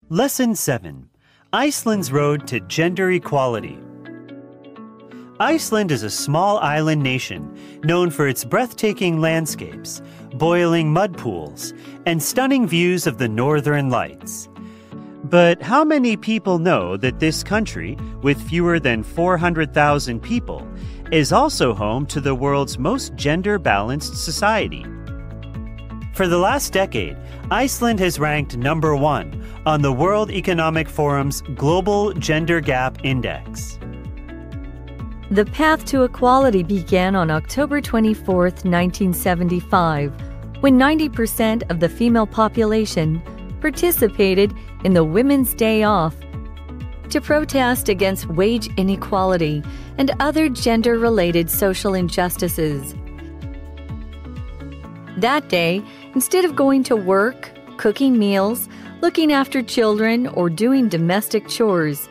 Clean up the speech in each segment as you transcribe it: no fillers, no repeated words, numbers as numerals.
Lesson 7. Iceland's Road to Gender Equality. Iceland is a small island nation known for its breathtaking landscapes, boiling mud pools, and stunning views of the northern lights. But how many people know that this country, with fewer than 400,000 people, is also home to the world's most gender-balanced society? For the last decade, Iceland has ranked number 1 on the World Economic Forum's Global Gender Gap Index. The path to equality began on October 24, 1975, when 90% of the female population participated in the Women's Day Off to protest against wage inequality and other gender-related social injustices. That day, instead of going to work, cooking meals, looking after children, or doing domestic chores,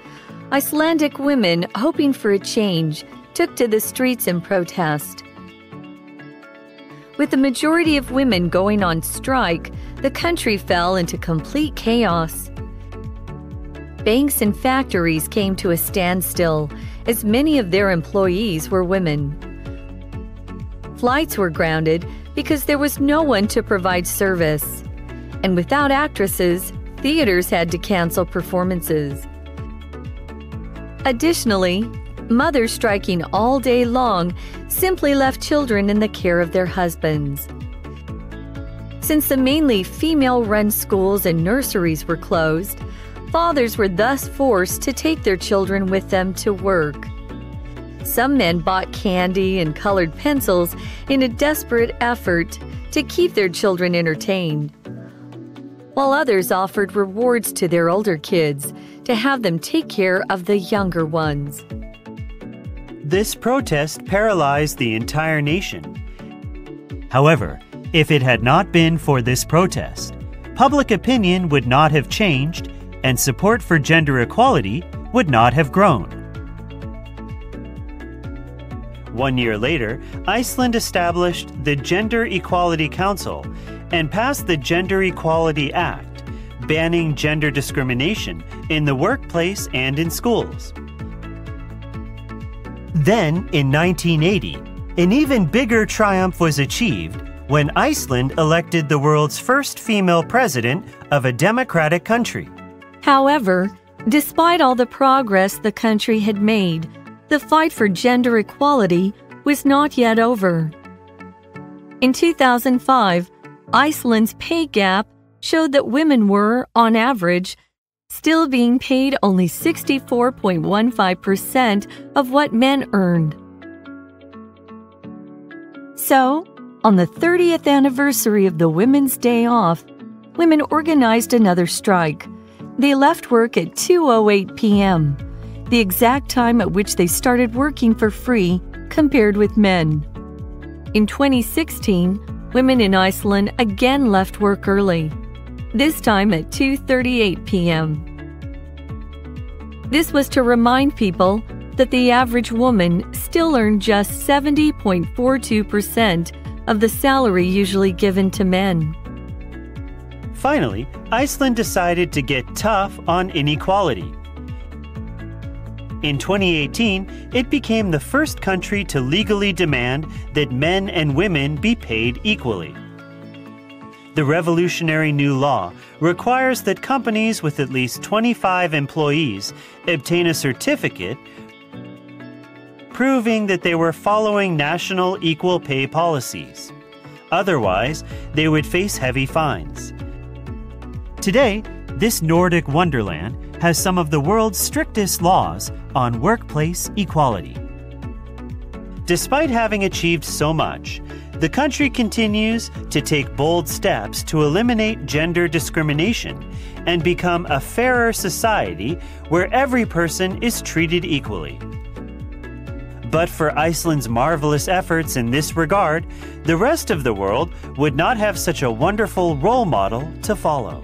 Icelandic women, hoping for a change, took to the streets in protest. With the majority of women going on strike, the country fell into complete chaos. Banks and factories came to a standstill, as many of their employees were women. Flights were grounded because there was no one to provide service. And without actresses, theaters had to cancel performances. Additionally, mothers striking all day long simply left children in the care of their husbands. Since the mainly female-run schools and nurseries were closed, fathers were thus forced to take their children with them to work. Some men bought candy and colored pencils in a desperate effort to keep their children entertained, while others offered rewards to their older kids to have them take care of the younger ones. This protest paralyzed the entire nation. However, if it had not been for this protest, public opinion would not have changed and support for gender equality would not have grown. 1 year later, Iceland established the Gender Equality Council and passed the Gender Equality Act, banning gender discrimination in the workplace and in schools. Then, in 1980, an even bigger triumph was achieved when Iceland elected the world's first female president of a democratic country. However, despite all the progress the country had made, the fight for gender equality was not yet over. In 2005, Iceland's pay gap showed that women were, on average, still being paid only 64.15% of what men earned. So, on the 30th anniversary of the Women's Day Off, women organized another strike. They left work at 2:08 p.m., the exact time at which they started working for free compared with men. In 2016, women in Iceland again left work early, this time at 2:38 p.m. This was to remind people that the average woman still earned just 70.42% of the salary usually given to men. Finally, Iceland decided to get tough on inequality. In 2018, it became the first country to legally demand that men and women be paid equally. The revolutionary new law requires that companies with at least 25 employees obtain a certificate proving that they were following national equal pay policies. Otherwise, they would face heavy fines. Today, this Nordic wonderland has some of the world's strictest laws on workplace equality. Despite having achieved so much, the country continues to take bold steps to eliminate gender discrimination and become a fairer society where every person is treated equally. But for Iceland's marvelous efforts in this regard, the rest of the world would not have such a wonderful role model to follow.